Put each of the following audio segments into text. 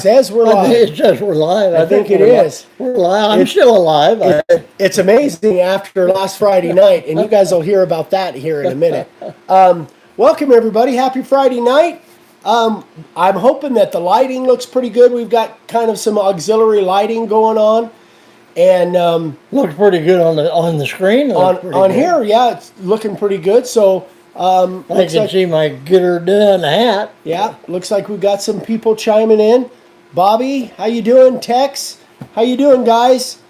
says we're live. It says we're live. I think it is. We're live. I'm still alive. It's amazing after last Friday night, and you guys will hear about that here in a minute. Welcome, everybody. Happy Friday night. I'm hoping that the lighting looks pretty good. We've got kind of some auxiliary lighting going on. And looks pretty good on the screen. On here, yeah, it's looking pretty good. So I can see my get her done hat. Yeah, looks like we got some people chiming in. Bobby, how you doing? Tex, how you doing, guys?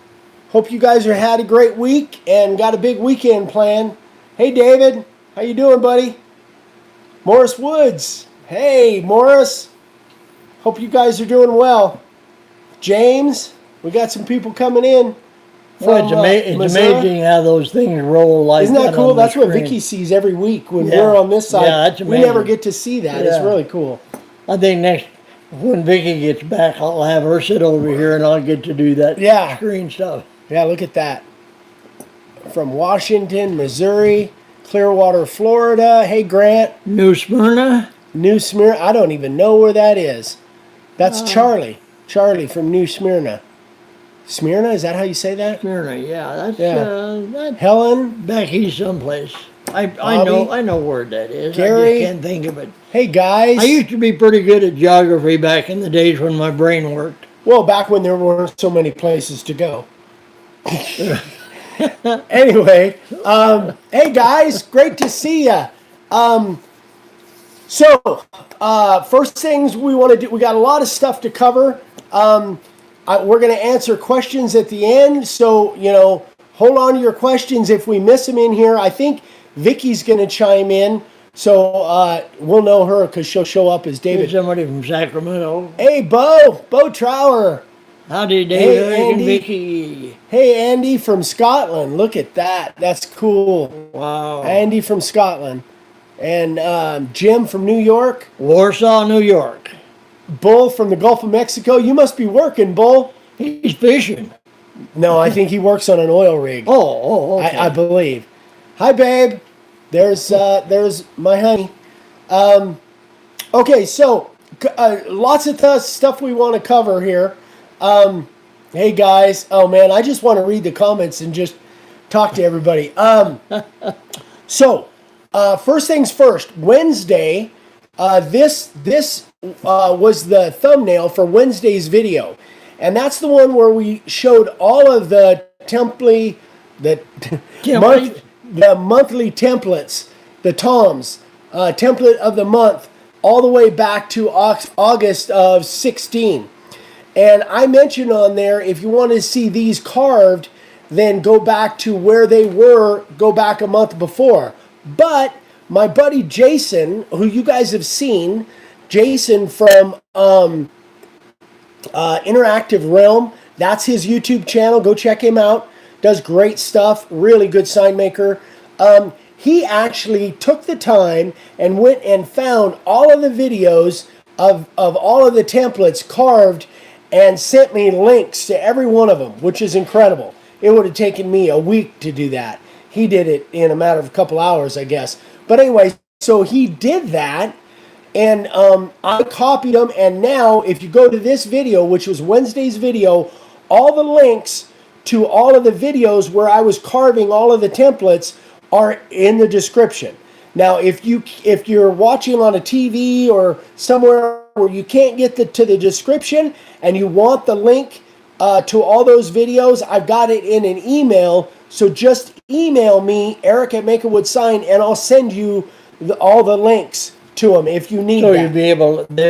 Hope you guys are had a great week and got a big weekend planned. Hey, David, how you doing, buddy? Morris Woods, hey, Morris. Hope you guys are doing well. James, we got some people coming in. Well, it's amazing how those things roll like that. Isn't that cool? That's what Vicky sees every week when we're on this side. Yeah, that's amazing. We never get to see that. Yeah. It's really cool. I think when Vicky gets back, I'll have her sit over here and I'll get to do that screen stuff. Yeah, look at that. From Washington, Missouri, Clearwater, Florida. Hey, Grant. New Smyrna. New Smyrna. I don't even know where that is. That's Charlie. Charlie from New Smyrna. Smyrna, is that how you say that? Smyrna, yeah. That's Helen, back east someplace. I know where that is. Gary, I just can't think of it. Hey guys, I used to be pretty good at geography back in the days when my brain worked. Well, back when there weren't so many places to go. Anyway, hey guys, great to see ya. First things we want to do, we got a lot of stuff to cover. We're going to answer questions at the end, so, hold on to your questions if we miss them in here. I think Vicky's going to chime in, so we'll know her because she'll show up as David. There's somebody from Sacramento. Hey, Bo Trower. Howdy, David. Hey, Andy. Vicky. Hey, Andy from Scotland. Look at that. That's cool. Wow. Andy from Scotland. And Jim from New York. Warsaw, New York. Bull from the Gulf of Mexico. You must be working, Bull. He's fishing. No, I think he works on an oil rig. Okay. I believe. Hi, babe. There's my honey. Okay, so lots of stuff we want to cover here. Hey, guys. Oh, man, I just want to read the comments and just talk to everybody. First things first. Wednesday, this was the thumbnail for Wednesday's video. And that's the one where we showed all of the monthly templates, the TOMS, template of the month, all the way back to August of 16. And I mentioned on there, if you want to see these carved, then go back to where they were, go back a month before. But my buddy Jason, who you guys have seen, Jason from Interactive Realm, that's his YouTube channel. Go check him out. Does great stuff. Really good sign maker. He actually took the time and went and found all of the videos of all of the templates carved and sent me links to every one of them, which is incredible. It would have taken me a week to do that. He did it in a matter of a couple hours, I guess. But anyway, so he did that, and I copied them, and now if you go to this video, which was Wednesday's video, all the links to all of the videos where I was carving all of the templates are in the description. Now, if you're watching on a TV or somewhere where you can't get to the description and you want the link to all those videos, I've got it in an email. So just email me, Eric at Make-A-Wood Sign, and I'll send you all the links to them if you need. So they'll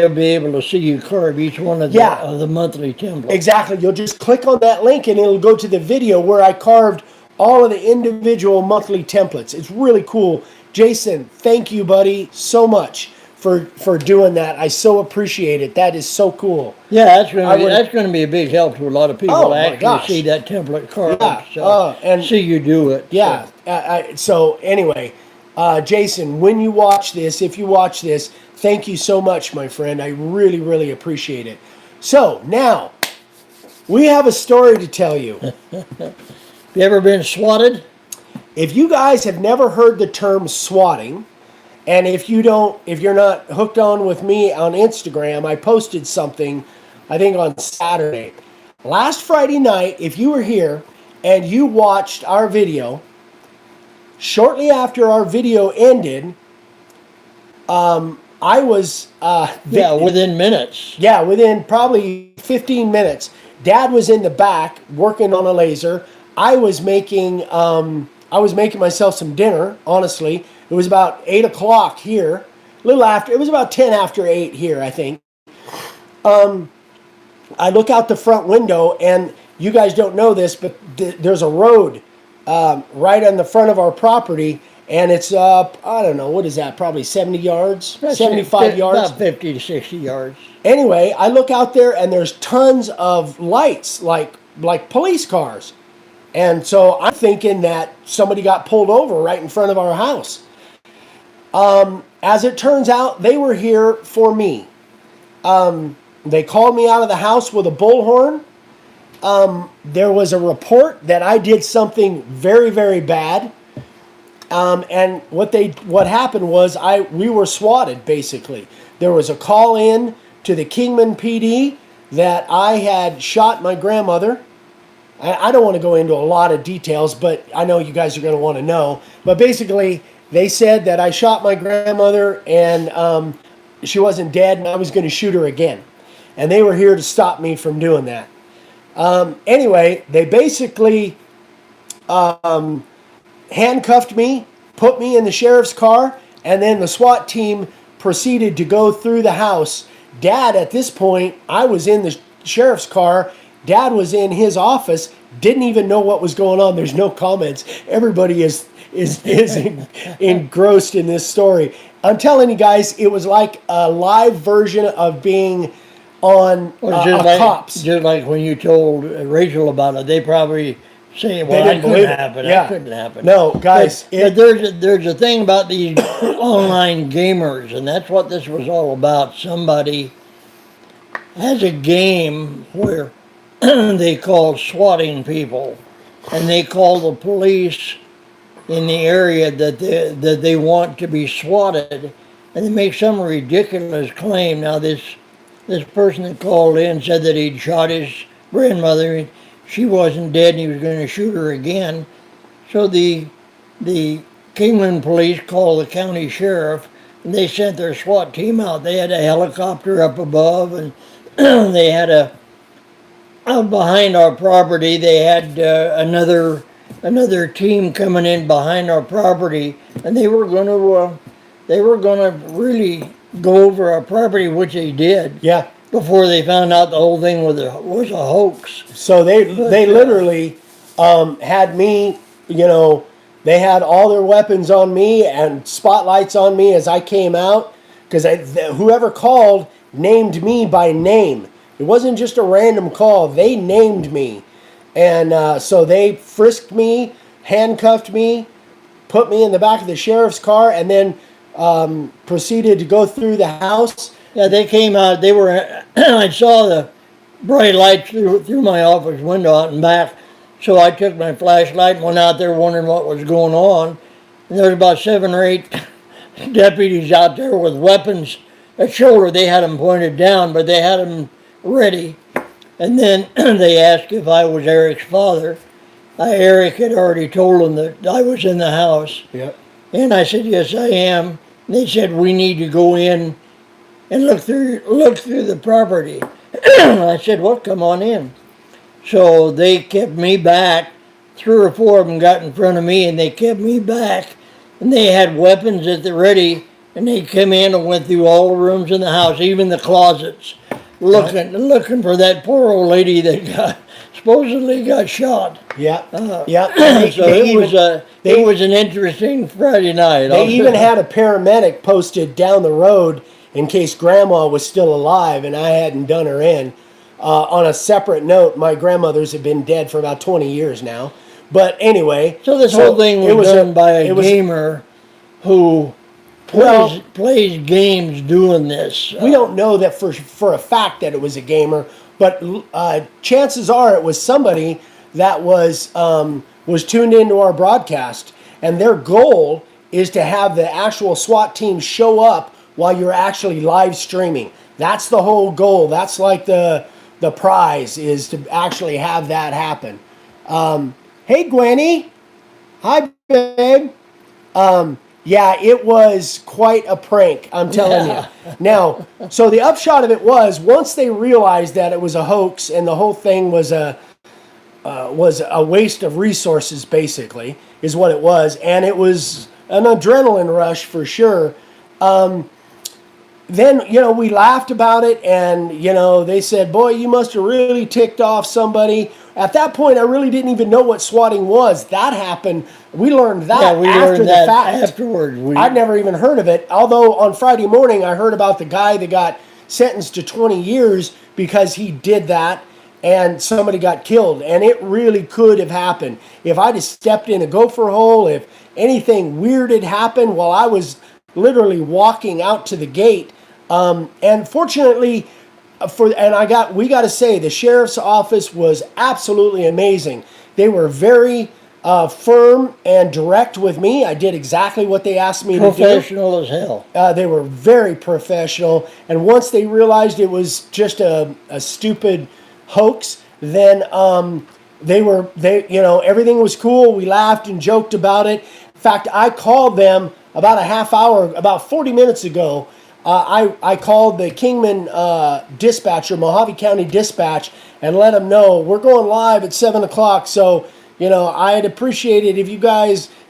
be able to see you carve each one of the monthly templates. Exactly. You'll just click on that link and it'll go to the video where I carved all of the individual monthly templates. It's really cool. Jason, thank you, buddy, so much for doing that. I so appreciate it. That is so cool. Yeah, that's going to be a big help to a lot of people to actually see that template carved and see you do it. Yeah. So anyway, Jason, when you watch this, if you watch this, thank you so much, my friend. I really, really appreciate it. So now, we have a story to tell you. Have you ever been swatted? If you guys have never heard the term swatting, and if you're not hooked on with me on Instagram, I posted something I think on Saturday. Last Friday night, if you were here and you watched our video, shortly after our video ended, I was within minutes. Yeah, within probably 15 minutes. Dad was in the back working on a laser. I was making myself some dinner. Honestly, it was about 8 o'clock here. A little after. It was about 10 after 8 here, I think. I look out the front window, and you guys don't know this, but there's a road right on the front of our property, and it's I don't know, what is that? Probably 70 yards, 75 yards, about 50 to 60 yards. Anyway, I look out there, and there's tons of lights, like police cars, and so I'm thinking that somebody got pulled over right in front of our house. As it turns out, they were here for me. They called me out of the house with a bullhorn. There was a report that I did something very, very bad. And what happened was we were swatted, basically. There was a call in to the Kingman PD that I had shot my grandmother. I don't want to go into a lot of details, but I know you guys are going to want to know. But basically, they said that I shot my grandmother and she wasn't dead, and I was going to shoot her again. And they were here to stop me from doing that. Anyway, they basically handcuffed me, put me in the sheriff's car, and then the SWAT team proceeded to go through the house. Dad, at this point, I was in the sheriff's car. Dad was in his office, didn't even know what was going on. There's no comments. Everybody is engrossed in this story. I'm telling you guys, it was like a live version of being on Cops. Just like when you told Rachel about it, they probably say, well, that couldn't happen. Yeah. That couldn't happen. No, guys. But there's a thing about these online gamers, and that's what this was all about. Somebody has a game where they call swatting people, and they call the police in the area that they want to be swatted, and they make some ridiculous claim. Now this person that called in said that he'd shot his grandmother. She wasn't dead, and he was going to shoot her again. So the Kingman police called the county sheriff, and they sent their SWAT team out. They had a helicopter up above, and they had out behind our property. They had another team coming in behind our property, and they were going to really go over our property, which they did. Yeah. Before they found out the whole thing was a hoax. So they literally had me, they had all their weapons on me and spotlights on me as I came out, because whoever called named me by name. It wasn't just a random call. They named me. And so they frisked me, handcuffed me, put me in the back of the sheriff's car, and then proceeded to go through the house. Yeah, they came out. They were. I saw the bright lights through my office window out and back. So I took my flashlight and went out there wondering what was going on. And there was about 7 or 8 deputies out there with weapons at shoulder. They had them pointed down, but they had them ready. And then they asked if I was Eric's father. Eric had already told them that I was in the house. Yep. And I said, yes, I am. And they said, we need to go in and look through the property. I said, well, come on in. So they kept me back. 3 or 4 of them got in front of me, and they kept me back. And they had weapons at the ready, and they came in and went through all the rooms in the house, even the closets, looking for that poor old lady that supposedly got shot. Yeah, So it was an interesting Friday night. They even had a paramedic posted down the road in case Grandma was still alive and I hadn't done her in. On a separate note, my grandmothers have been dead for about 20 years now. But anyway. So this whole thing was done by a gamer who plays games doing this. We don't know that for a fact that it was a gamer, but chances are it was somebody that was tuned into our broadcast, and their goal is to have the actual SWAT team show up while you're actually live streaming. That's the whole goal. That's like the the prize is to actually have that happen. Hey, Gwenny. Hi, babe. Yeah, it was quite a prank, I'm telling you. Now, so the upshot of it was, once they realized that it was a hoax and the whole thing was a waste of resources, basically, is what it was, and it was an adrenaline rush for sure. Then, we laughed about it, and, they said, boy, you must have really ticked off somebody. At that point, I really didn't even know what swatting was. That happened. We learned that after the fact. Afterwards. I'd never even heard of it. Although on Friday morning, I heard about the guy that got sentenced to 20 years because he did that and somebody got killed. And it really could have happened. If I'd have stepped in a gopher hole, if anything weird had happened while I was literally walking out to the gate. And fortunately, we got to say, the sheriff's office was absolutely amazing. They were very firm and direct with me. I did exactly what they asked me to do. Professional as hell. They were very professional. And once they realized it was just a stupid hoax, then everything was cool. We laughed and joked about it. In fact, I called them about a half hour, about 40 minutes ago. I called the Kingman dispatcher, Mojave County Dispatch, and let them know we're going live at 7 o'clock. So, I'd appreciate it if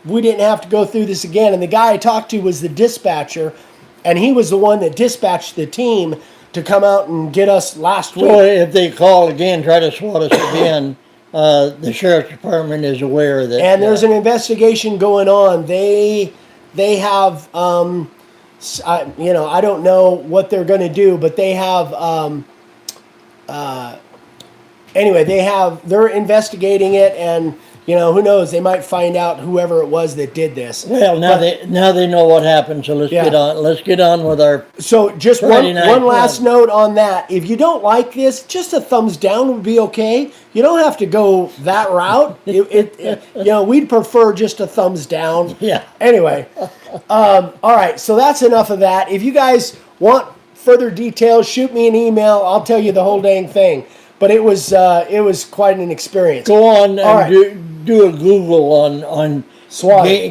we didn't have to go through this again. And the guy I talked to was the dispatcher, and he was the one that dispatched the team to come out and get us last week. So if they call again, try to SWAT us again, the sheriff's department is aware that. And there's an investigation going on. They have. I don't know what they're going to do, but they have, they're investigating it, and, who knows, they might find out whoever it was that did this. Well, now they know what happened, so let's get on with our. So just one last note on that. If you don't like this, just a thumbs down would be okay. You don't have to go that route. We'd prefer just a thumbs down. Yeah. Anyway, all right. So that's enough of that. If you guys want further details, shoot me an email. I'll tell you the whole dang thing. But it was quite an experience. Go on and do a Google on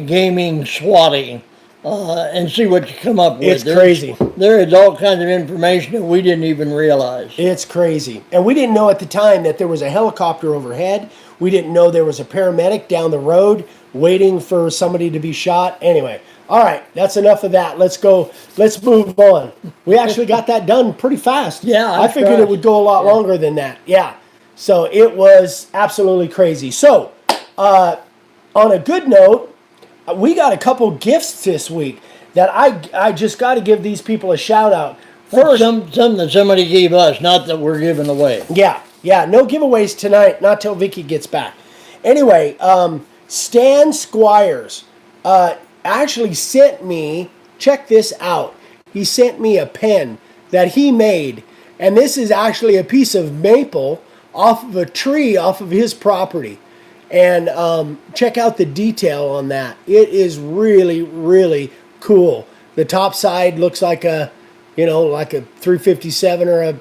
gaming swatting and see what you come up with. It's crazy. There is all kinds of information that we didn't even realize. It's crazy. And we didn't know at the time that there was a helicopter overhead. We didn't know there was a paramedic down the road waiting for somebody to be shot. Anyway, all right, that's enough of that. Let's go. Let's move on. We actually got that done pretty fast. Yeah, I figured it would go a lot longer than that. Yeah. So it was absolutely crazy. So, on a good note, we got a couple gifts this week that I just got to give these people a shout out. First, something that somebody gave us, not that we're giving away. Yeah, no giveaways tonight, not till Vicky gets back. Anyway, Stan Squires actually sent me, check this out. He sent me a pen that he made, and this is actually a piece of maple off of a tree off of his property. And check out the detail on that. It is really, really cool. The top side looks like a 357 or a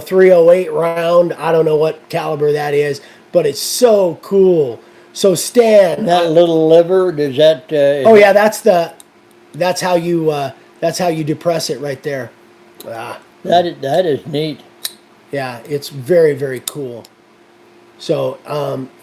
308 round. I don't know what caliber that is, but it's so cool. So Stan, that little lever, does that? That's how you depress it right there. That is neat. Yeah, it's very, very cool. So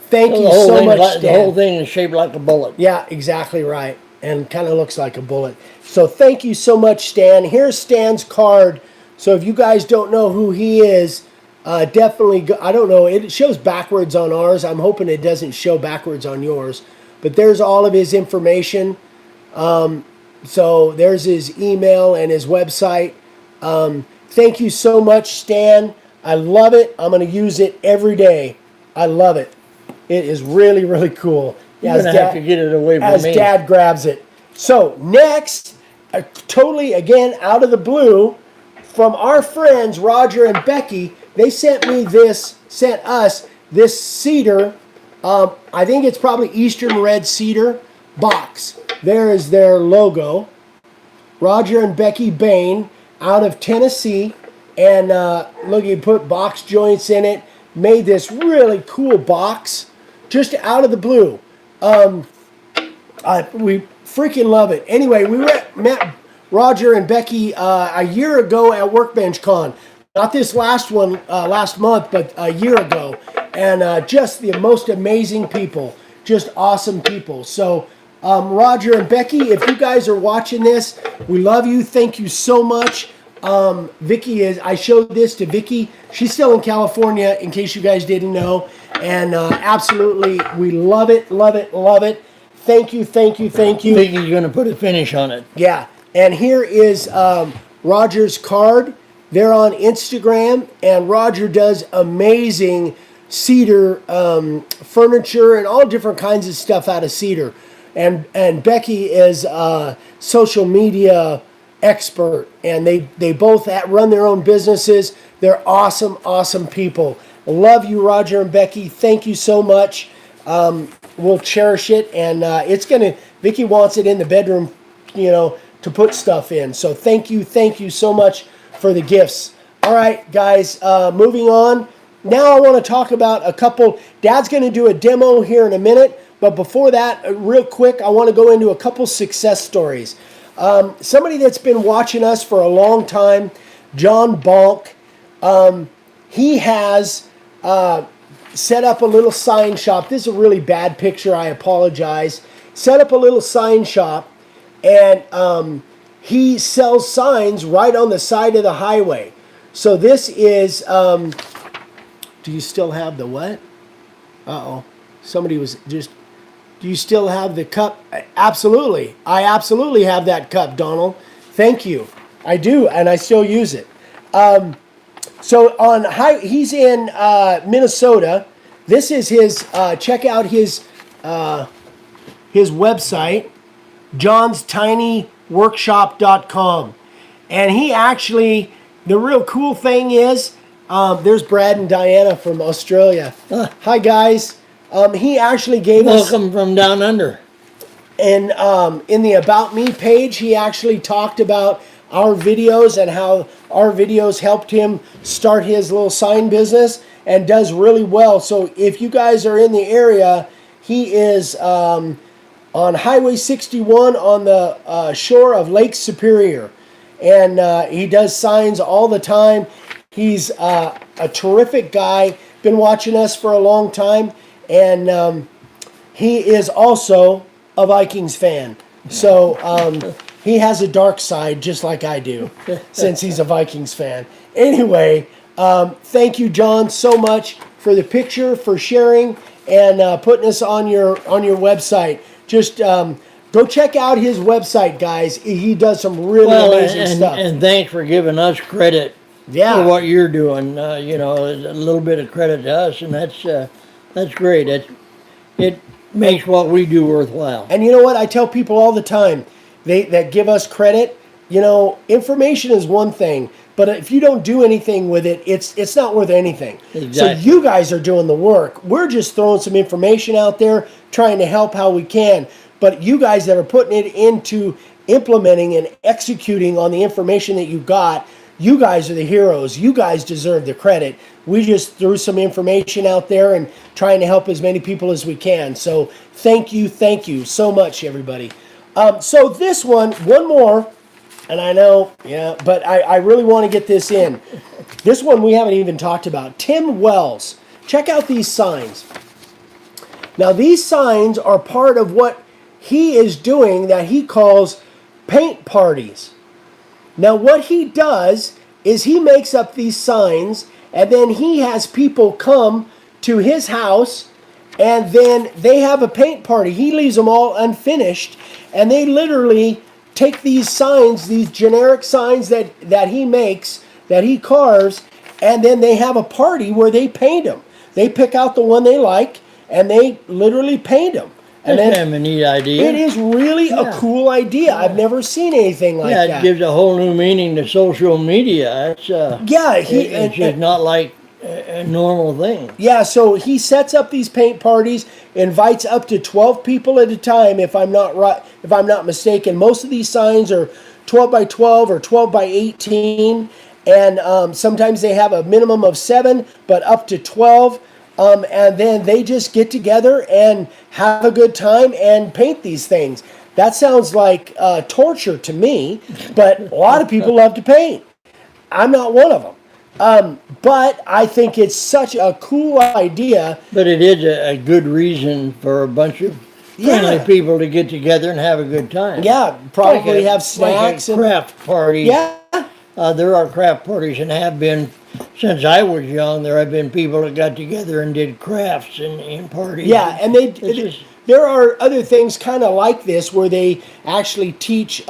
thank you so much, Stan. The whole thing is shaped like a bullet. Yeah, exactly right. And kind of looks like a bullet. So thank you so much, Stan. Here's Stan's card. So if you guys don't know who he is, definitely go. I don't know. It shows backwards on ours. I'm hoping it doesn't show backwards on yours. But there's all of his information. So there's his email and his website. Thank you so much, Stan. I love it. I'm going to use it every day. I love it. It is really, really cool. You're going to have to get it away from me. As Dad grabs it. So next, totally again out of the blue, from our friends Roger and Becky, they sent us this cedar. I think it's probably Eastern Red Cedar box. There is their logo. Roger and Becky Bain out of Tennessee. And look, he put box joints in it, made this really cool box just out of the blue. We freaking love it. Anyway, we met Roger and Becky a year ago at Workbench Con. Not this last one, last month, but a year ago. And just the most amazing people. Just awesome people. So, Roger and Becky, if you guys are watching this, we love you. Thank you so much. Vicky I showed this to Vicky. She's still in California, in case you guys didn't know. And absolutely, we love it, love it, love it. Thank you, thank you, thank you. Vicky's going to put a finish on it. Yeah. And here is Roger's card. They're on Instagram, and Roger does amazing cedar furniture and all different kinds of stuff out of cedar. And Becky is a social media expert, and they both run their own businesses. They're awesome, awesome people. Love you, Roger and Becky. Thank you so much. We'll cherish it, and Vicky wants it in the bedroom, to put stuff in. So thank you so much for the gifts. All right, guys, moving on. Now I want to talk about a couple. Dad's going to do a demo here in a minute, but before that, real quick, I want to go into a couple success stories. Somebody that's been watching us for a long time, John Bonk, he has set up a little sign shop. This is a really bad picture. I apologize. Set up a little sign shop, and he sells signs right on the side of the highway. So this is, do you still have the what? Uh-oh. Somebody was just, do you still have the cup? Absolutely. I absolutely have that cup, Donald. Thank you. I do, and I still use it. So he's in Minnesota. This is his, check out his website, johnstinyworkshop.com. And he actually, the real cool thing is, there's Brad and Diana from Australia. Hi, guys. He actually gave us... Welcome from down under. And in the About Me page, he actually talked about our videos and how our videos helped him start his little sign business, and does really well. So if you guys are in the area, he is on Highway 61 on the shore of Lake Superior. And he does signs all the time. He's a terrific guy, been watching us for a long time, and he is also a Vikings fan. So he has a dark side, just like I do, since he's a Vikings fan. Anyway, thank you, John, so much for the picture, for sharing, and putting us on your website. Just go check out his website, guys. He does some really amazing stuff. And thanks for giving us credit for what you're doing. A little bit of credit to us, and that's great. It makes what we do worthwhile. And you know what? I tell people all the time, that give us credit, information is one thing, but if you don't do anything with it, it's not worth anything. Exactly. So you guys are doing the work. We're just throwing some information out there, trying to help how we can. But you guys that are putting it into implementing and executing on the information that you got, you guys are the heroes. You guys deserve the credit. We just threw some information out there and trying to help as many people as we can. So thank you so much, everybody. So this one more, and I know, but I really want to get this in. This one we haven't even talked about. Tim Wells. Check out these signs. Now these signs are part of what he is doing that he calls paint parties. Now what he does is he makes up these signs, and then he has people come to his house, and then they have a paint party. He leaves them all unfinished, and they literally take these signs, these generic signs that he makes, that he carves, and then they have a party where they paint them. They pick out the one they like, and they literally paint them. And that's kind of a neat idea. It is really a cool idea. I've never seen anything like that. Yeah, it gives a whole new meaning to social media. It's it's just not like a normal thing. Yeah, so he sets up these paint parties, invites up to 12 people at a time, if I'm not mistaken. Most of these signs are 12 by 12 or 12 by 18, and sometimes they have a minimum of 7, but up to 12. And then they just get together and have a good time and paint these things. That sounds like torture to me, but a lot of people love to paint. I'm not one of them. But I think it's such a cool idea. But it is a good reason for a bunch of friendly people to get together and have a good time. Yeah, probably have snacks like a craft party. Yeah. There are craft parties and have been since I was young. There have been people that got together and did crafts and parties. Yeah, and there are other things kind of like this where they actually teach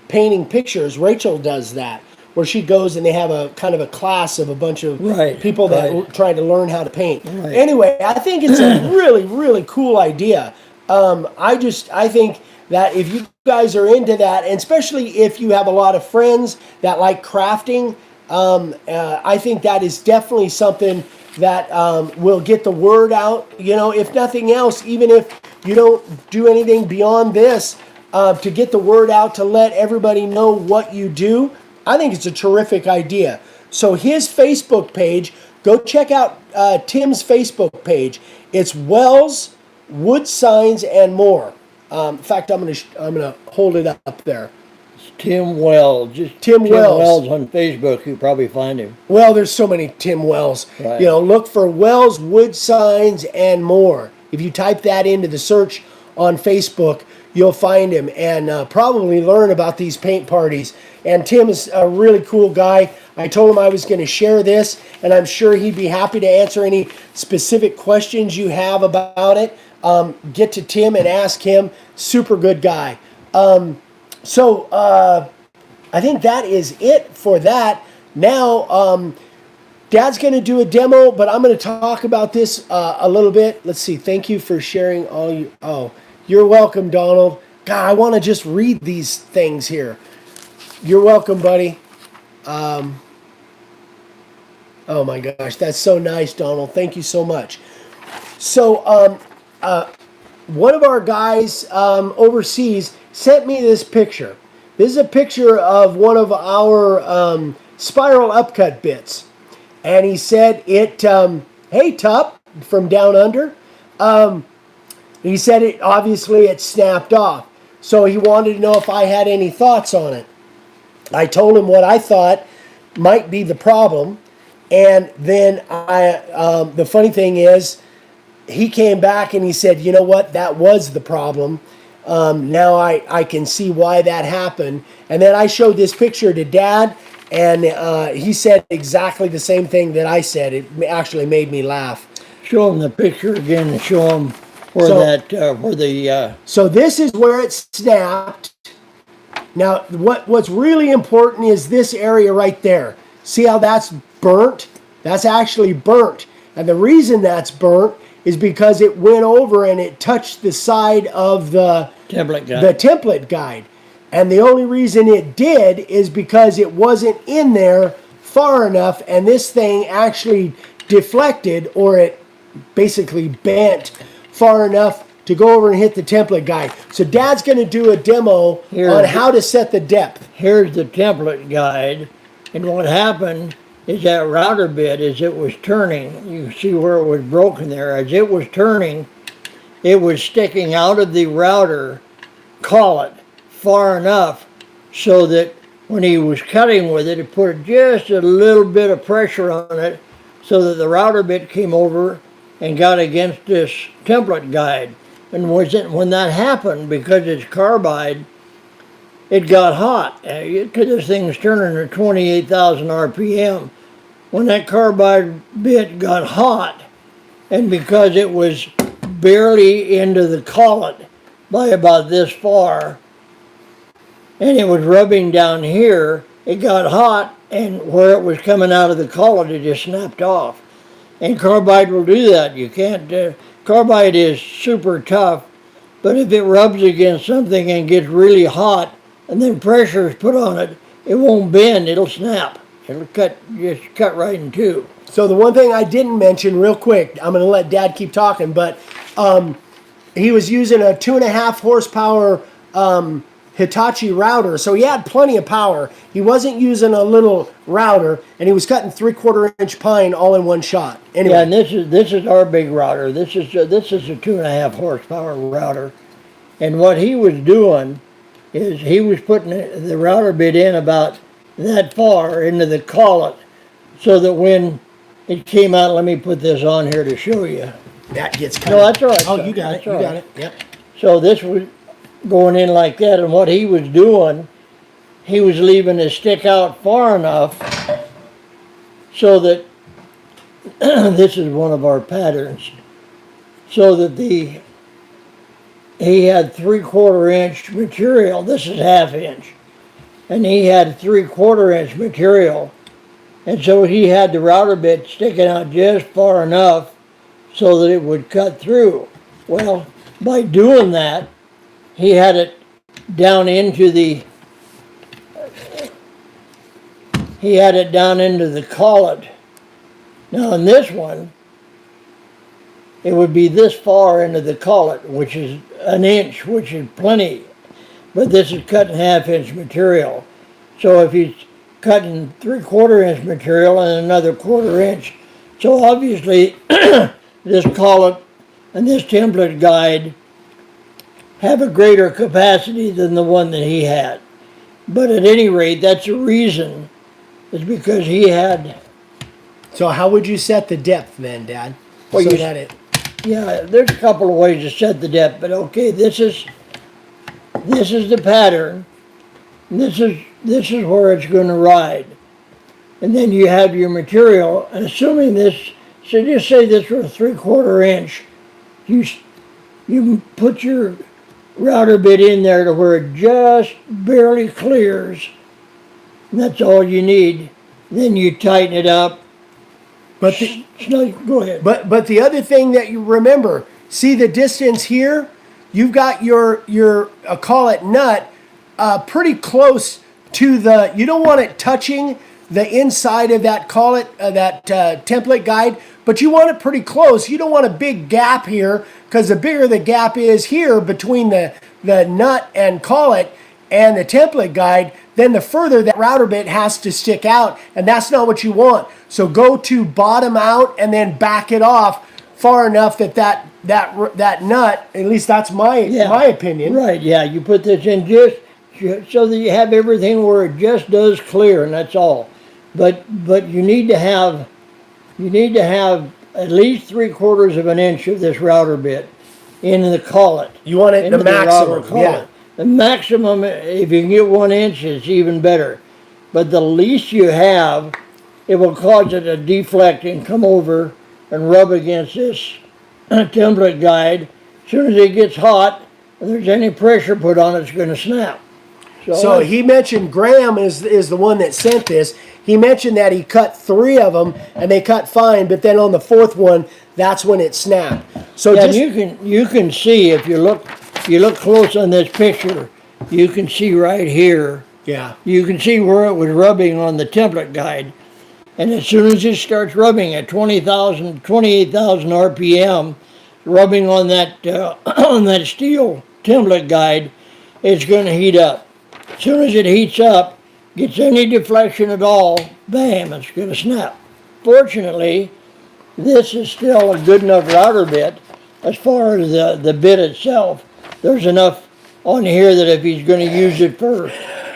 painting pictures. Rachel does that, where she goes and they have a kind of a class of a bunch of people that try to learn how to paint. Right. Anyway, I think it's a really, really cool idea. I think that if you guys are into that, and especially if you have a lot of friends that like crafting, I think that is definitely something that will get the word out. You know, if nothing else, even if you don't do anything beyond this, to get the word out, to let everybody know what you do, I think it's a terrific idea. So his Facebook page, go check out Tim's Facebook page. It's Wells Wood Signs and More. In fact, I'm gonna hold it up there. It's Tim Wells. Just Tim Wells on Facebook. You probably find him. Well, there's so many Tim Wells. Right. You know, look for Wells Wood Signs and More. If you type that into the search on Facebook, you'll find him and probably learn about these paint parties. And Tim is a really cool guy. I told him I was going to share this, and I'm sure he'd be happy to answer any specific questions you have about it. Get to Tim and ask him. Super good guy. So I think that is it for that. Now, Dad's going to do a demo, but I'm going to talk about this a little bit. Let's see. Thank you for sharing all you. Oh, you're welcome, Donald. God, I want to just read these things here. You're welcome, buddy. Oh my gosh, that's so nice, Donald. Thank you so much. So, one of our guys overseas sent me this picture. This is a picture of one of our spiral upcut bits. And he said it, hey, Tup, from down under. He said it, obviously it snapped off. So he wanted to know if I had any thoughts on it. I told him what I thought might be the problem. And then the funny thing is, he came back and he said, you know what, that was the problem. Now I can see why that happened. And then I showed this picture to Dad, and he said exactly the same thing that I said. It actually made me laugh. Show him the picture again and show him where So this is where it snapped. Now, what's really important is this area right there. See how that's burnt? That's actually burnt. And the reason that's burnt is because it went over and it touched the side of the template guide. And the only reason it did is because it wasn't in there far enough, and this thing actually deflected, or it basically bent far enough to go over and hit the template guide. So Dad's going to do a demo on how to set the depth. Here's the template guide, and what happened is that router bit, as it was turning, you can see where it was broken there. As it was turning, it was sticking out of the router collet far enough so that when he was cutting with it, it put just a little bit of pressure on it so that the router bit came over and got against this template guide. And when that happened, because it's carbide, it got hot. This thing's turning at 28,000 RPM. When that carbide bit got hot, and because it was barely into the collet by about this far, and it was rubbing down here, it got hot, and where it was coming out of the collet, it just snapped off. And carbide will do that. You can't, carbide is super tough, but if it rubs against something and gets really hot, and then pressure is put on it, it won't bend, it'll snap. It'll just cut right in two. So the one thing I didn't mention real quick, I'm going to let Dad keep talking, but he was using a 2.5 horsepower Hitachi router, so he had plenty of power. He wasn't using a little router, and he was cutting 3/4 inch pine all in one shot. Anyway, Yeah, and this is our big router. This is a 2.5 horsepower router, and what he was doing is he was putting the router bit in about that far into the collet, so that when it came out, let me put this on here to show you. that gets cut. No, that's all right. Oh, son. you got That's it. all You right. got it. Yep. So this was going in like that, and what he was doing, he was leaving it stick out far enough so that this is one of our patterns, so that he had 3/4 inch material. This is 1/2 inch, and he had 3/4 inch material, and so he had the router bit sticking out just far enough so that it would cut through. Well, by doing that, he had it down into the collet. Now in this one, it would be this far into the collet, which is an inch, which is plenty. But this is cutting 1/2 inch material. So if he's cutting 3/4 inch material and another 1/4 inch, so obviously this collet and this template guide have a greater capacity than the one that he had. But at any rate, that's the reason, is because he had, So how would you set the depth then, Dad? Well, so you- that it. yeah, there's a couple of ways to set the depth, but okay, this is the pattern. This is where it's going to ride. And then you have your material, and assuming this, so just say this was 3/4 inch, you put your router bit in there to where it just barely clears, and that's all you need. Then you tighten it up. But Go ahead. but the other thing that you remember, see the distance here. You've got your call it nut pretty close to the. You don't want it touching the inside of that template guide, but you want it pretty close. You don't want a big gap here, because the bigger the gap is here between the nut and collet and the template guide, then the further that router bit has to stick out, and that's not what you want. So go to bottom out and then back it off far enough that nut, at least that's my opinion. Right, yeah, you put this in just so that you have everything where it just does clear, and that's all. But you need to have at least 3/4 of an inch of this router bit in the collet. You want it into the router maximum, collet. yeah. The maximum, if you can get 1 inch, it's even better. But the least you have, it will cause it to deflect and come over and rub against this template guide. As soon as it gets hot, if there's any pressure put on it, it's going to snap. So he mentioned Graham is the one that sent this. He mentioned that he cut 3 of them and they cut fine, but then on the 4th one, that's when it snapped. So yeah, just you can see if you look close on this picture, you can see right here. yeah. You can see where it was rubbing on the template guide, and as soon as it starts rubbing at 28,000 RPM, rubbing on that on that steel template guide, it's going to heat up. As soon as it heats up, gets any deflection at all, bam, it's going to snap. Fortunately, this is still a good enough router bit as far as the bit itself. There's enough on here that if he's going to use it for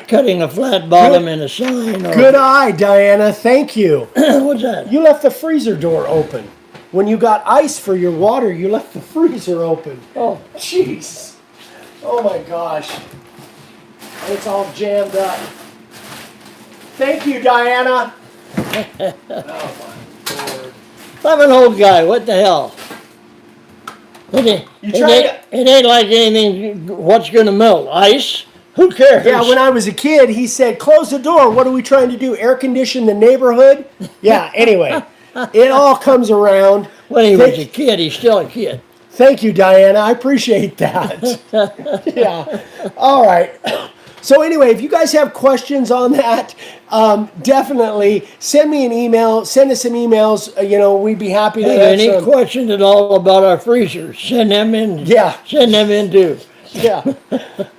cutting a flat bottom and a sign. Or, Good eye, Diana. Thank you. What's that? You left the freezer door open. When you got ice for your water, you left the freezer open. Oh, Jeez. Oh my gosh. It's all jammed up. Thank you, Diana. Oh my Lord. I'm an old guy. What the hell? It ain't like anything. What's going to melt? Ice? Who cares? Yeah, when I was a kid, he said, close the door. What are we trying to do? Air condition the neighborhood? Yeah, anyway, it all comes around. When he was a kid, he's still a kid. Thank you, Diana. I appreciate that. Yeah. All right. So anyway, if you guys have questions on that, definitely send me an email. Send us some emails. We'd be happy to Hey, answer any them. questions at all about our freezers? Send them in. Yeah. Send them in too. Yeah.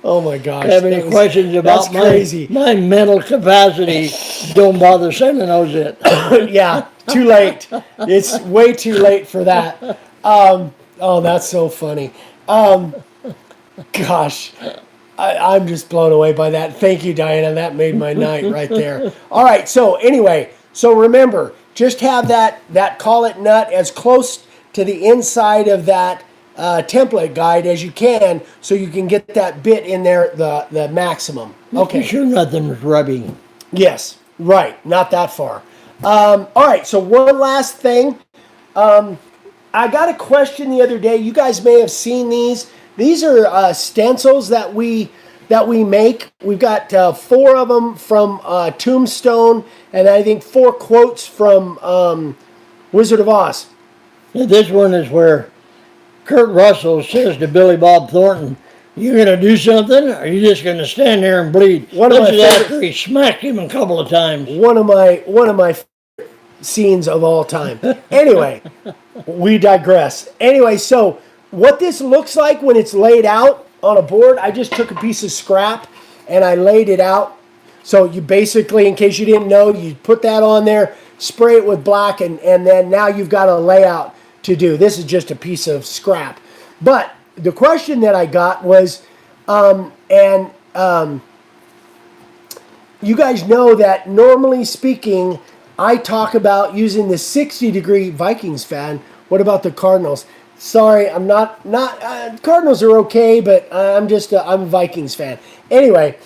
Oh my gosh. Have any questions about crazy. my mental capacity, don't bother sending those in. Yeah, too late. It's way too late for that. Oh, that's so funny. Gosh, I'm just blown away by that. Thank you, Diana. That made my night right there. All right. So anyway, so remember, just have that collet nut as close to the inside of that template guide as you can, so you can get that bit in there the maximum. Okay. Sure, nothing's rubbing. Yes. Right. Not that far. All right. So one last thing. I got a question the other day. You guys may have seen these. These are stencils that we make. We've got 4 of them from Tombstone, and I think 4 quotes from Wizard of Oz. This one is where Kurt Russell says to Billy Bob Thornton, "You gonna do something, or are you just gonna stand there and bleed?" One of my This is after he smacked him a couple of times. One of my favorite scenes of all time. Anyway, we digress. Anyway, so what this looks like when it's laid out on a board, I just took a piece of scrap and I laid it out. So you basically, in case you didn't know, you put that on there, spray it with black, and then now you've got a layout to do. This is just a piece of scrap. But the question that I got was, you guys know that normally speaking, I talk about using the 60-degree Vikings fan. What about the Cardinals? Sorry, I'm not Cardinals are okay, but I'm a Vikings fan. Anyway,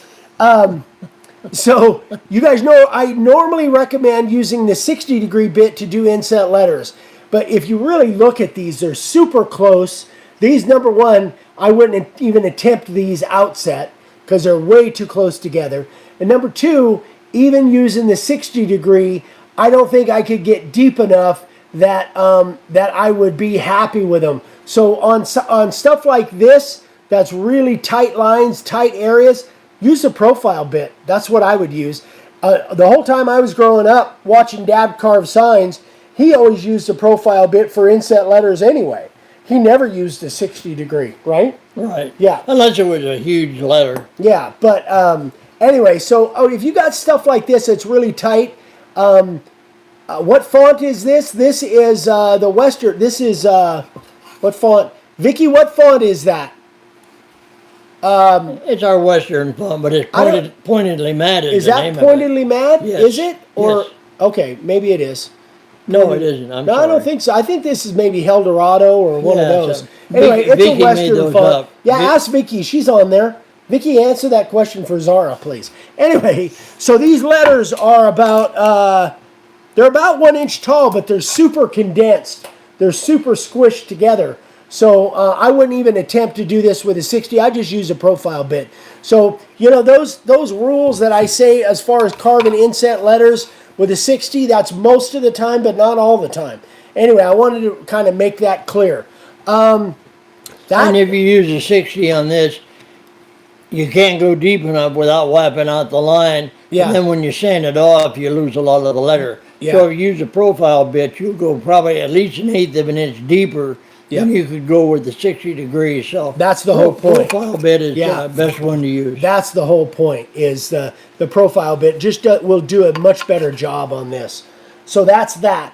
so you guys know I normally recommend using the 60-degree bit to do inset letters. But if you really look at these, they're super close. These, number one, I wouldn't even attempt these outset because they're way too close together. And number two, even using the 60-degree, I don't think I could get deep enough that that I would be happy with them. So on stuff like this, that's really tight lines, tight areas, use a profile bit. That's what I would use. The whole time I was growing up watching Dad carve signs, he always used a profile bit for inset letters anyway. He never used a 60-degree, right? Right. Yeah. Unless it was a huge letter. Yeah, but anyway, so if you got stuff like this that's really tight, what font is this? This is the Western. This is what font? Vicky, what font is that? It's our Western font, but it's pointedly mad. Is that pointedly mad? Yes. Is it? Or yes. Okay, maybe it is. No, it isn't. I'm sorry. I don't think so. I think this is maybe Eldorado or one of those. So Anyway, it's Vicky a Western font. Up. Yeah, ask Vicky. She's on there. Vicky, answer that question for Zara, please. Anyway, so these letters are about, they're about 1 inch tall, but they're super condensed. They're super squished together. So I wouldn't even attempt to do this with a 60. I just use a profile bit. So, you know, those rules that I say as far as carving inset letters with a 60, that's most of the time, but not all the time. Anyway, I wanted to kind of make that clear. And if you use a 60 on this, you can't go deep enough without wiping out the line. Yeah. And then when you sand it off, you lose a lot of the letter. Yeah. So if you use a profile bit, you'll go probably at least 1/8 of an inch deeper than you could go with the 60 degrees. So that's the whole point. Profile bit is the best one to use. That's the whole point, is the profile bit. Just will do a much better job on this. So that's that.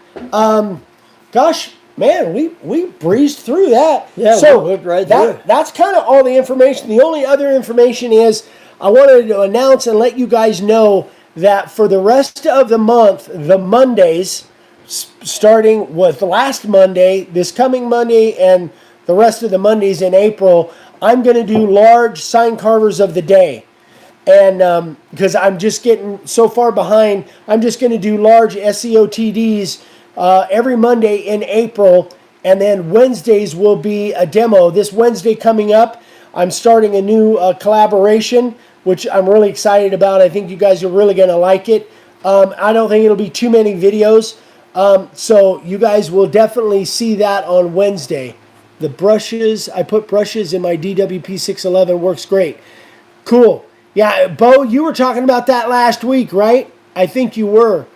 Gosh, man, we breezed through that. Yeah, so we looked right there. That's kind of all the information. The only other information is I wanted to announce and let you guys know that for the rest of the month, the Mondays, starting with last Monday, this coming Monday, and the rest of the Mondays in April, I'm going to do large sign carvers of the day. And because I'm just getting so far behind, I'm just going to do large SCOTDs every Monday in April. And then Wednesdays will be a demo. This Wednesday coming up, I'm starting a new collaboration, which I'm really excited about. I think you guys are really going to like it. I don't think it'll be too many videos. So you guys will definitely see that on Wednesday. The brushes, I put brushes in my DWP 611, works great. Cool. Yeah, Bo, you were talking about that last week, right? I think you were.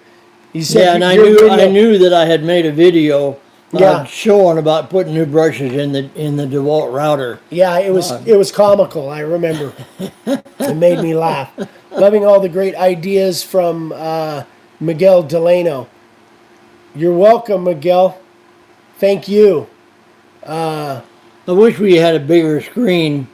You said and I knew that I had made a video Yeah. showing about putting new brushes in the DeWalt router. Yeah, it was comical. I remember. It made me laugh. Loving all the great ideas from Miguel Delano. You're welcome, Miguel. Thank you. I wish we had a bigger screen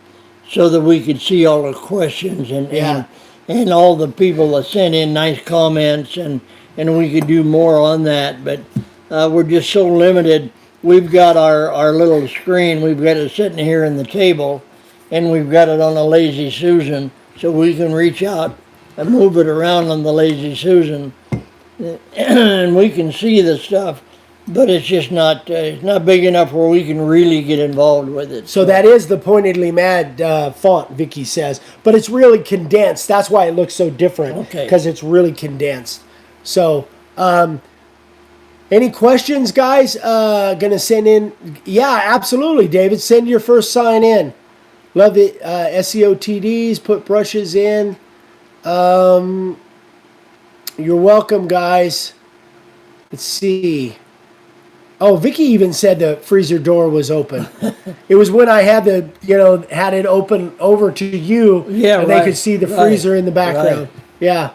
so that we could see all the questions and all the people that sent in nice comments, and we could do more on that. But we're just so limited. We've got our little screen. We've got it sitting here in the table, and we've got it on a Lazy Susan, so we can reach out and move it around on the Lazy Susan, and we can see the stuff. But it's just not it's not big enough where we can really get involved with it. So that is the Pointedly Mad font, Vicky says. But it's really condensed. That's why it looks so different. Okay. Because it's really condensed. So, any questions, guys? Gonna send in? Yeah, absolutely, David. Send your first sign in. Love it. SCOTDs, put brushes in. You're welcome, guys. Let's see. Oh, Vicky even said the freezer door was open. It was when I had had it open over to you, Yeah, and right, they could see the freezer in the background. right. Yeah.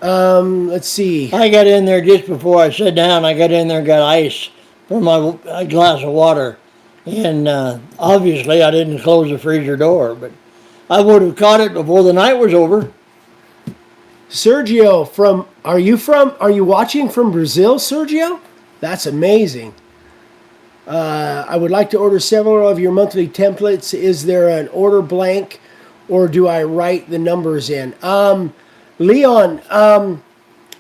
Let's see. I got in there just before I sat down. I got in there and got ice for my glass of water. And obviously I didn't close the freezer door, but I would have caught it before the night was over. Sergio are you watching from Brazil, Sergio? That's amazing. I would like to order several of your monthly templates. Is there an order blank, or do I write the numbers in? Leon,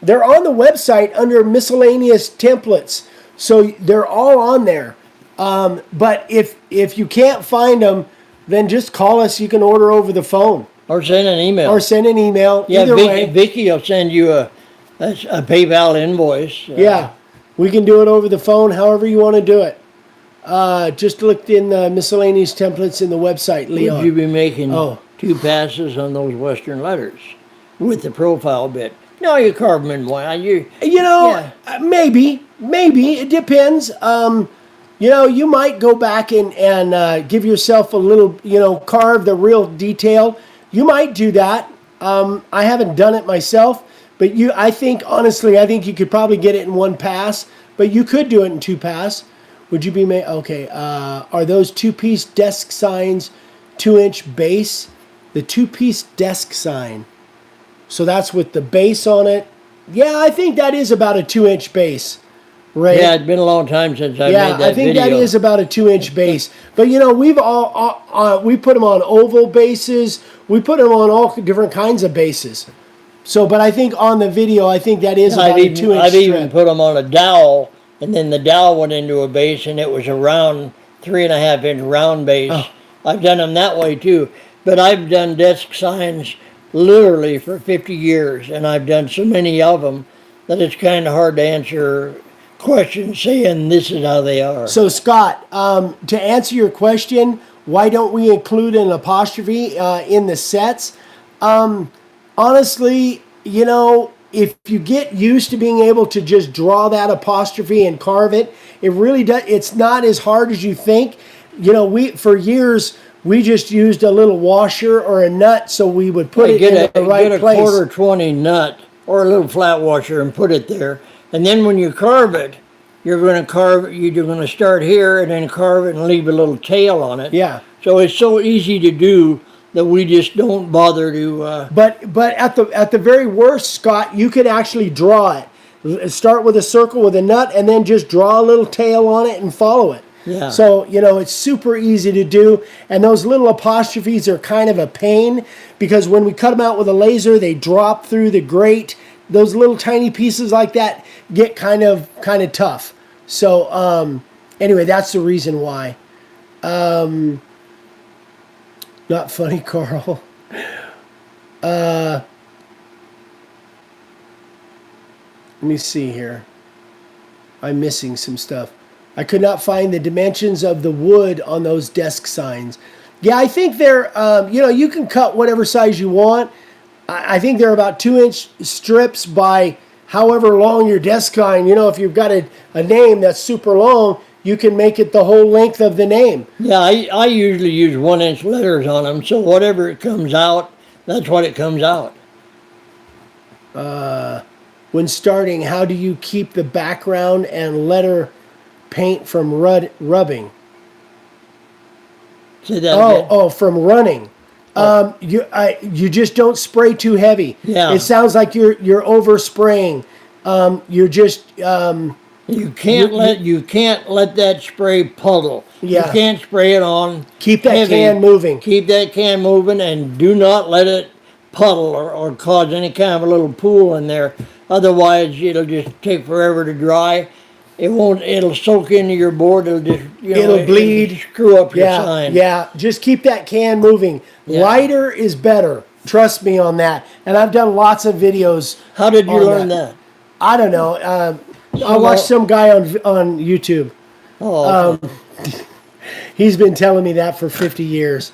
they're on the website under miscellaneous templates, so they're all on there. But if you can't find them, then just call us. You can order over the phone Or send an email. or send an email. Yeah, Either way. Vicky will send you a PayPal invoice. Yeah, we can do it over the phone, however you want to do it. Just looked in the miscellaneous templates in the website, Leon. Would you be making Oh. 2 passes on those Western letters with the profile bit? No, you carve them in one. Maybe it depends. You might go back and give yourself a little, carve the real detail. You might do that. I haven't done it myself, but I think you could probably get it in 1 pass, but you could do it in 2 pass. Would you be okay? Are those 2-piece desk signs 2-inch base? The 2-piece desk sign. So that's with the base on it. Yeah, I think that is about a 2-inch base, right? Yeah, it's been a long time since I made that video. I think that is about a 2-inch base. But we've we put them on oval bases. We put them on all different kinds of bases. So, but I think on the video, I think that is about a 2-inch strip. I've even put them on a dowel, and then the dowel went into a base, and it was a round 3.5-inch round base. Oh. I've done them that way too. But I've done desk signs literally for 50 years, and I've done so many of them that it's kind of hard to answer questions saying this is how they are. So, Scott, to answer your question, why don't we include an apostrophe in the sets? Honestly, if you get used to being able to just draw that apostrophe and carve it, it really does. It's not as hard as you think. For years we just used a little washer or a nut, so we would put it in the right place. Get a 1/4 nut or a little flat washer and put it there, and then when you carve it, you're going to start here and then carve it and leave a little tail on it. Yeah. So it's so easy to do that we just don't bother to. But at the very worst, Scott, you could actually draw it. Start with a circle with a nut, and then just draw a little tail on it and follow it. Yeah. So it's super easy to do, and those little apostrophes are kind of a pain because when we cut them out with a laser, they drop through the grate. Those little tiny pieces like that get kind of tough. So anyway, that's the reason why. Not funny, Carl. Let me see here. I'm missing some stuff. I could not find the dimensions of the wood on those desk signs. Yeah, I think they're, you can cut whatever size you want. I think they're about 2-inch strips by however long your desk sign, if you've got a name that's super long, you can make it the whole length of the name. Yeah, I usually use 1-inch letters on them, so whatever it comes out, that's what it comes out. When starting, how do you keep the background and letter paint from rubbing? Say that again. From running. You just don't spray too heavy. Yeah. It sounds like you're overspraying. You're just You can't let that spray puddle. Yeah. You can't spray it on. keep that heavy. can moving. Keep that can moving, and do not let it puddle or cause any kind of a little pool in there. Otherwise, it'll just take forever to dry. It won't. It'll soak into your board. It'll just It'll bleed. It'll screw up your Yeah, sign. yeah. Just keep that can moving. Yeah. Lighter is better. Trust me on that. And I've done lots of videos. How did you on learn that? I don't know. I watched some guy on YouTube. Oh, He's been telling me that for 50 years.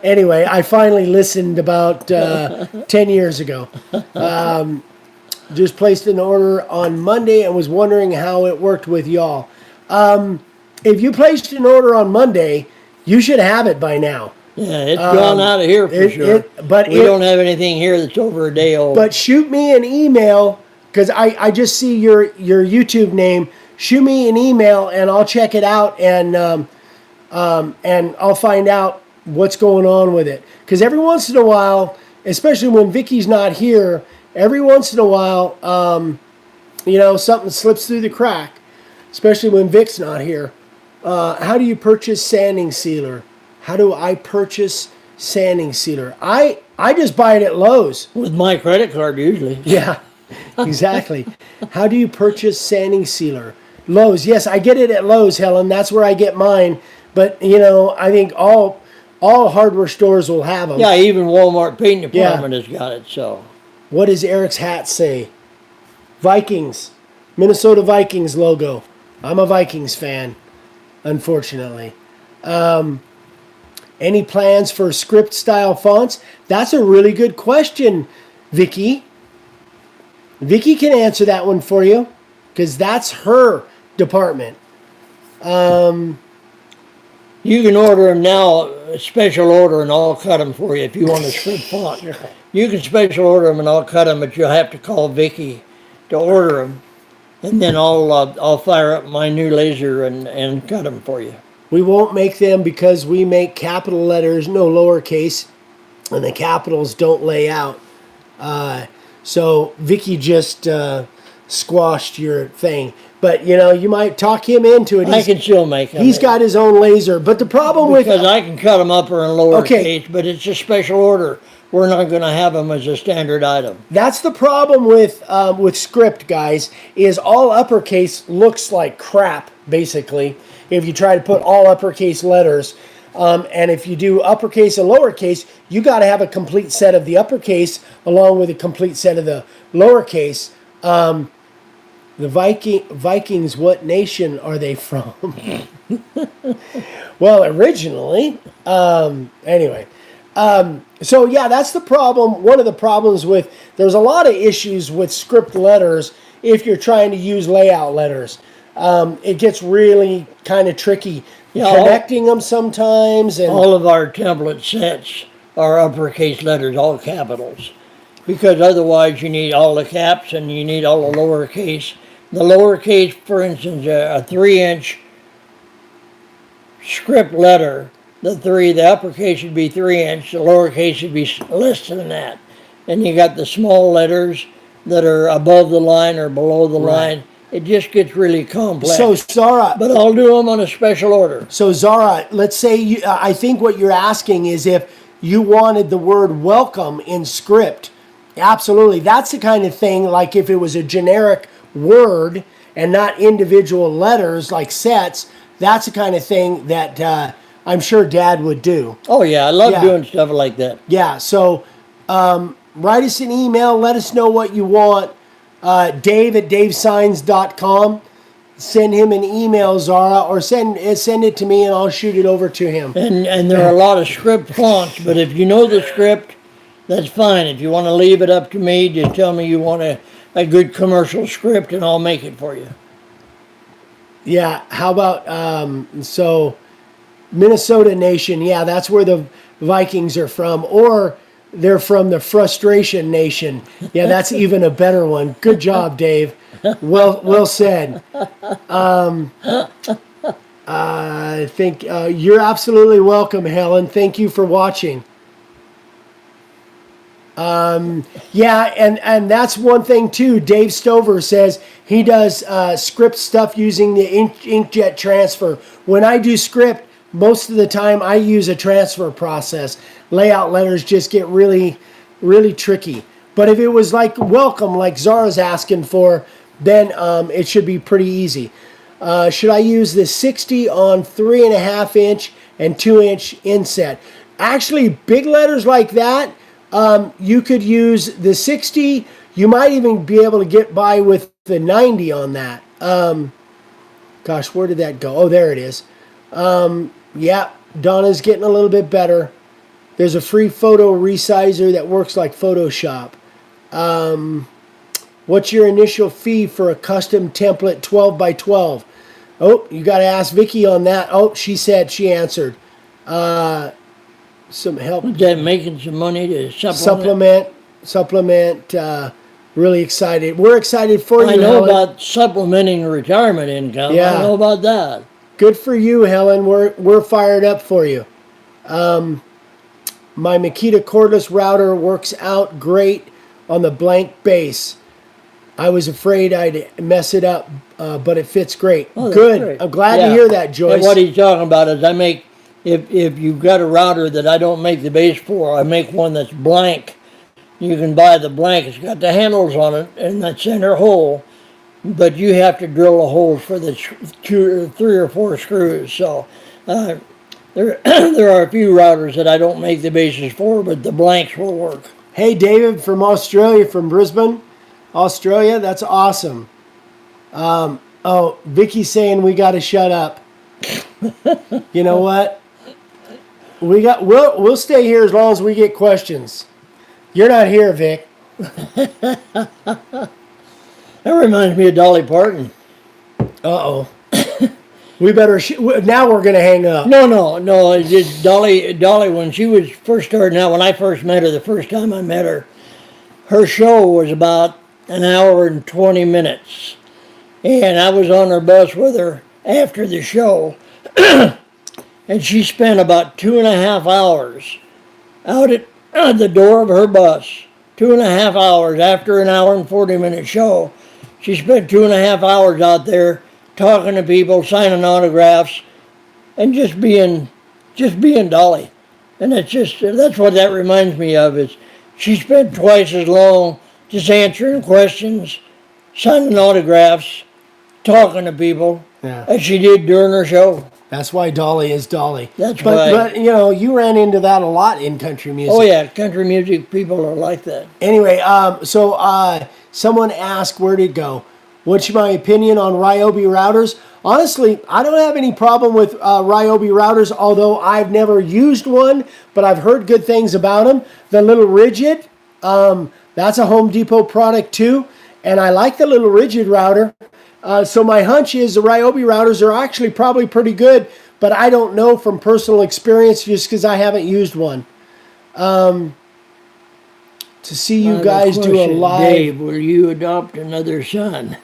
Anyway, I finally listened about 10 years ago. Just placed an order on Monday and was wondering how it worked with y'all. If you placed an order on Monday, you should have it by now. yeah, it's gone out of here for sure. We don't have anything here that's over a day old. But shoot me an email, because I just see your YouTube name. Shoot me an email and I'll check it out, and I'll find out what's going on with it. Because every once in a while, especially when Vicky's not here, every once in a while, something slips through the crack, especially when Vic's not here. How do you purchase sanding sealer? How do I purchase sanding sealer? I just buy it at Lowe's. With my credit card, usually. Yeah, exactly. How do you purchase sanding sealer? Lowe's. Yes, I get it at Lowe's, Helen. That's where I get mine. But, I think all hardware stores will have them. Yeah, even Walmart paint department has got it. So, What does Eric's hat say? Vikings. Minnesota Vikings logo. I'm a Vikings fan, unfortunately. Any plans for script style fonts? That's a really good question, Vicky. Vicky can answer that one for you, because that's her department. you can order them now, special order, and I'll cut them for you if you want a script font. You can special order them and I'll cut them, but you'll have to call Vicky to order them, and then I'll fire up my new laser and cut them for you. We won't make them because we make capital letters, no lowercase, and the capitals don't lay out. So Vicky just squashed your thing. But, you might talk him into it. I can still make them. He's got his own laser. But the problem because I can cut them upper and lower Okay. case, but it's a special order. We're not going to have them as a standard item. That's the problem with script, guys, is all uppercase looks like crap, basically, if you try to put all uppercase letters. And if you do uppercase and lowercase, you got to have a complete set of the uppercase along with a complete set of the lowercase. The Vikings, what nation are they from? Well, originally. Anyway. So, yeah, that's the problem. One of the problems there's a lot of issues with script letters if you're trying to use layout letters. It gets really kind of tricky. Connecting them sometimes. And all of our template sets are uppercase letters, all capitals. Because otherwise you need all the caps and you need all the lowercase. The lowercase, for instance, a 3-inch script letter, the uppercase should be 3-inch, the lowercase should be less than that. And you got the small letters that are above the line or below the line. It just gets really complex. So, Zara. But I'll do them on a special order. So, Zara, let's say I think what you're asking is if you wanted the word welcome in script. Absolutely. That's the kind of thing, like if it was a generic word and not individual letters like sets, that's the kind of thing that I'm sure Dad would do. Oh, yeah. I love doing stuff like that. Yeah. So, write us an email. Let us know what you want. Dave at davesigns.com. Send him an email, Zara, or send it to me and I'll shoot it over to him. And there are a lot of script fonts, but if you know the script, that's fine. If you want to leave it up to me, just tell me you want to a good commercial script, and I'll make it for you. Yeah. How about so Minnesota Nation? Yeah, that's where the Vikings are from, or they're from the Frustration Nation. Yeah, that's even a better one. Good job, Dave. Well said. I think you're absolutely welcome, Helen. Thank you for watching. Yeah, and that's one thing too. Dave Stover says he does script stuff using the inkjet transfer. When I do script, most of the time I use a transfer process. Layout letters just get really, really tricky. But if it was like welcome, like Zara's asking for, then it should be pretty easy. Should I use the 60 on 3.5 inch and 2 inch inset? Actually, big letters like that, you could use the 60. You might even be able to get by with the 90 on that. Gosh, where did that go? Oh, there it is. Yeah, Donna's getting a little bit better. There's a free photo resizer that works like Photoshop. What's your initial fee for a custom template 12 by 12? Oh, you got to ask Vicky on that. Oh, she said she answered. Some help. Is that making some money to supplement? Supplement. Really excited. We're excited for you, I know Helen. about supplementing retirement income. Yeah. I know about that. Good for you, Helen. We're fired up for you. My Makita cordless router works out great on the blank base. I was afraid I'd mess it up, but it fits great. Oh, that's Good. great. I'm glad to Yeah. hear that, Joyce. And what he's talking about is if you've got a router that I don't make the base for, I make one that's blank. You can buy the blank. It's got the handles on it and that center hole, but you have to drill a hole for the 3 or 4 screws. So there there are a few routers that I don't make the bases for, but the blanks will work. Hey, David from Australia, from Brisbane, Australia. That's awesome. Oh, Vicky's saying we got to shut up. You know what? We'll stay here as long as we get questions. You're not here, Vic. That reminds me of Dolly Parton. Uh-oh. We better... now we're going to hang up. No. It's just Dolly, when she was first starting out, when I first met her, the first time I met her, her show was about an hour and 20 minutes. And I was on her bus with her after the show. And she spent about 2.5 hours out at the door of her bus. 2.5 hours after an hour and 40-minute show. She spent 2.5 hours out there talking to people, signing autographs, and just being Dolly. And that's what that reminds me of, is she spent twice as long just answering questions, signing autographs, talking to people, as she did during her show. That's why Dolly is Dolly. That's why. But, you ran into that a lot in country music. Oh, yeah, country music people are like that. Anyway, so someone asked, where'd it go? What's my opinion on Ryobi routers? Honestly, I don't have any problem with Ryobi routers, although I've never used one, but I've heard good things about them. The Little Rigid, that's a Home Depot product too, and I like the Little Rigid router. So my hunch is the Ryobi routers are actually probably pretty good, but I don't know from personal experience just because I haven't used one. To see you guys do a live... Dave, will you adopt another son?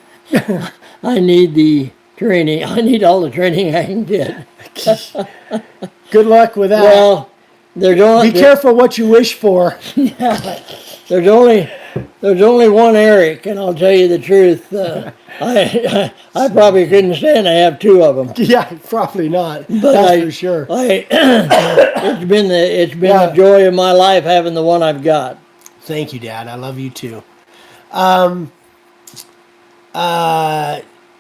I need the training. I need all the training I can get. Good luck with that. Well, be careful what you wish for. Yeah, there's only one Eric, and I'll tell you the truth. I probably couldn't stand to have 2 of them. Yeah, probably not. But That's for sure. It's been the joy of my life having the one I've got. Thank you, Dad. I love you too.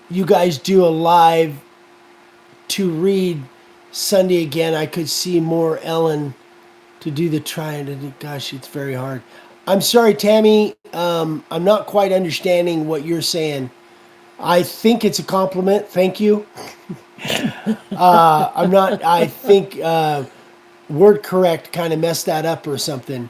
You guys do a live to read Sunday again. I could see more Ellen to do the trying to do. Gosh, it's very hard. I'm sorry, Tammy. I'm not quite understanding what you're saying. I think it's a compliment. Thank you. I think word correct kind of messed that up or something.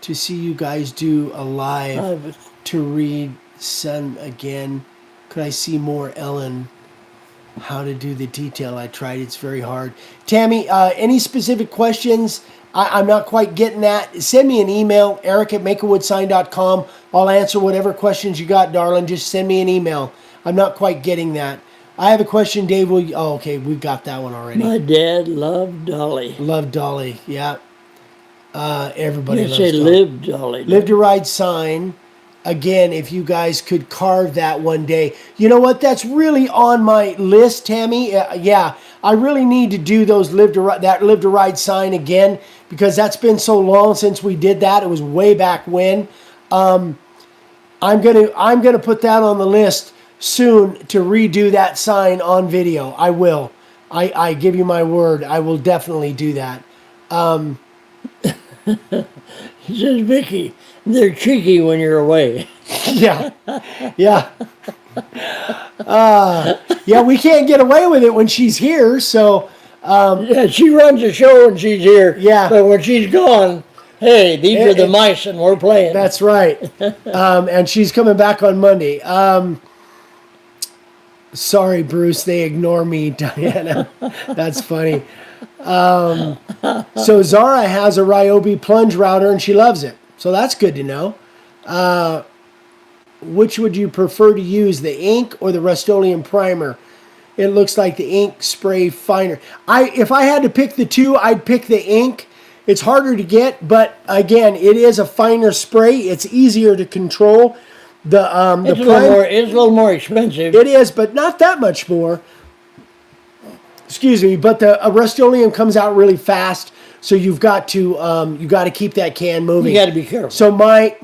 To see you guys do a live. to read some again. Could I see more, Ellen? How to do the detail? I tried. It's very hard. Tammy, any specific questions? I'm not quite getting that. Send me an email, eric@makeawoodsign.com. I'll answer whatever questions you got, darling. Just send me an email. I'm not quite getting that. I have a question, Dave. Oh, okay. We've got that one already. My dad loved Dolly. Love Dolly. Yeah. Everybody You loves say Dolly. live Dolly. Live to Ride sign. Again, if you guys could carve that one day. You know what? That's really on my list, Tammy. Yeah, I really need to do those Live to Ride sign again because that's been so long since we did that. It was way back when. I'm gonna put that on the list soon to redo that sign on video. I will. I give you my word. I will definitely do that. He says, Vicky, they're cheeky when you're away. Yeah. Yeah. Yeah, we can't get away with it when she's here, so Yeah, she runs the show when she's here. Yeah. But when she's gone, hey, these are the mice and we're playing. that's right. And she's coming back on Monday. Sorry, Bruce, they ignore me, Diana. That's funny. So Zara has a Ryobi plunge router and she loves it. So that's good to know. Which would you prefer to use, the ink or the Rust-Oleum primer? It looks like the ink spray finer. If I had to pick the two, I'd pick the ink. It's harder to get, but again, it is a finer spray. It's easier to control. It's a little more expensive. It is, but not that much more. Excuse me, but the Rust-Oleum comes out really fast, so you've got to keep that can moving. You got to be careful. So my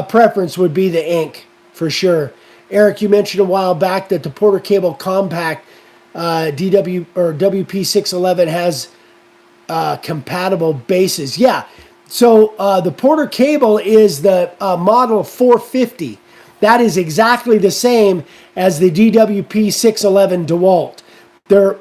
preference would be the ink for sure. Eric, you mentioned a while back that the Porter Cable Compact DW or WP611 has compatible bases. Yeah. So the Porter Cable is the model 450. That is exactly the same as the DWP611 DeWalt. They're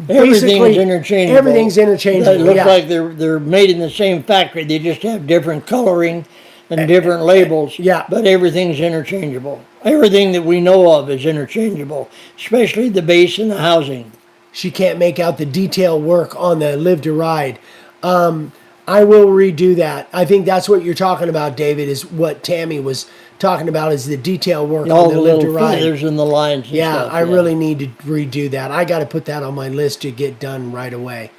Everything's interchangeable. Everything's interchangeable. It looks like they're made in the same factory. They just have different coloring and different labels. Yeah. But everything's interchangeable. Everything that we know of is interchangeable, especially the base and the housing. She can't make out the detail work on the Live to Ride. I will redo that. I think that's what you're talking about, David, is what Tammy was talking about, is the detail work All on the Live to little Ride. feathers in the lines and Yeah, stuff. I really need to redo that. I got to put that on my list to get done right away.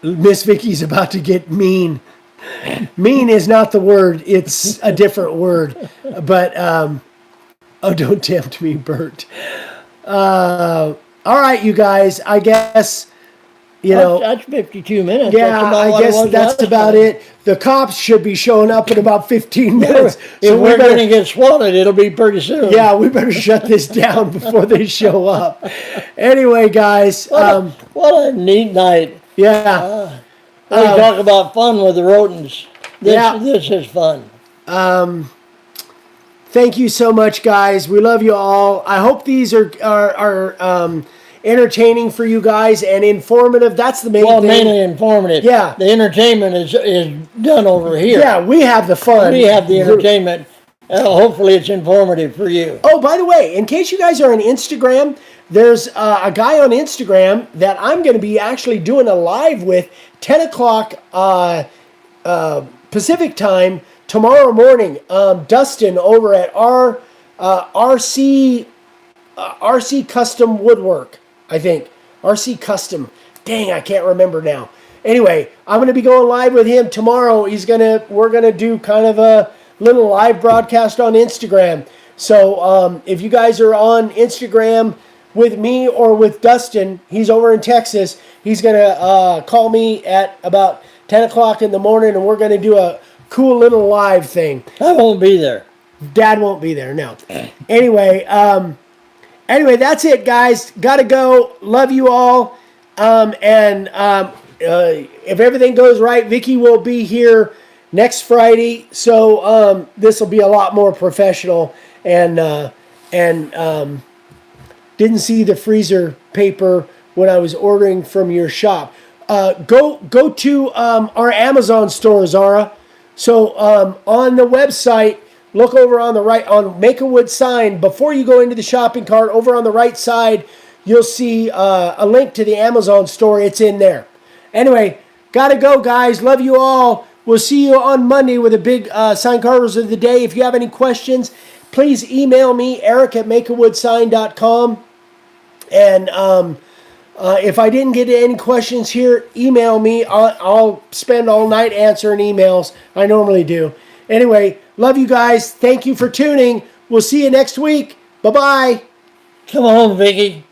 Miss Vicky's about to get mean. Mean is not the word. It's a different word. But, oh, don't tempt me, Bert. All right, you guys. I guess, That's 52 minutes. yeah, I guess that's about it. The cops should be showing up in about 15 minutes. If we're going to get swatted, it'll be pretty soon. Yeah, we better shut this down before they show up. Anyway, guys. What a neat night. Yeah. We talk about fun with the rodents. Yeah. This is fun. Thank you so much, guys. We love you all. I hope these are entertaining for you guys and informative. That's the main thing. Mainly informative. Yeah. The entertainment is done over here. Yeah, we have the fun. We have the entertainment. Hopefully it's informative for you. Oh, by the way, in case you guys are on Instagram, there's a guy on Instagram that I'm going to be actually doing a live with 10 o'clock Pacific time tomorrow morning. Dustin over at RC Custom Woodwork, I think. RC Custom. Dang, I can't remember now. Anyway, I'm going to be going live with him tomorrow. We're going to do kind of a little live broadcast on Instagram. So if you guys are on Instagram with me or with Dustin, he's over in Texas. He's going to call me at about 10 o'clock in the morning, and we're going to do a cool little live thing. I won't be there. Dad won't be there, no. Anyway, that's it, guys. Gotta go. Love you all. If everything goes right, Vicky will be here next Friday. So this will be a lot more professional. And didn't see the freezer paper when I was ordering from your shop. Go to our Amazon store, Zara. So on the website, look over on the right on Make a Wood sign. Before you go into the shopping cart, over on the right side, you'll see a link to the Amazon store. It's in there. Anyway, gotta go, guys. Love you all. We'll see you on Monday with a big sign carvers of the day. If you have any questions, please email me, eric@makeawoodsign.com. And if I didn't get to any questions here, email me. I'll spend all night answering emails. I normally do. Anyway, love you guys. Thank you for tuning. We'll see you next week. Bye-bye. Come on, Vicky.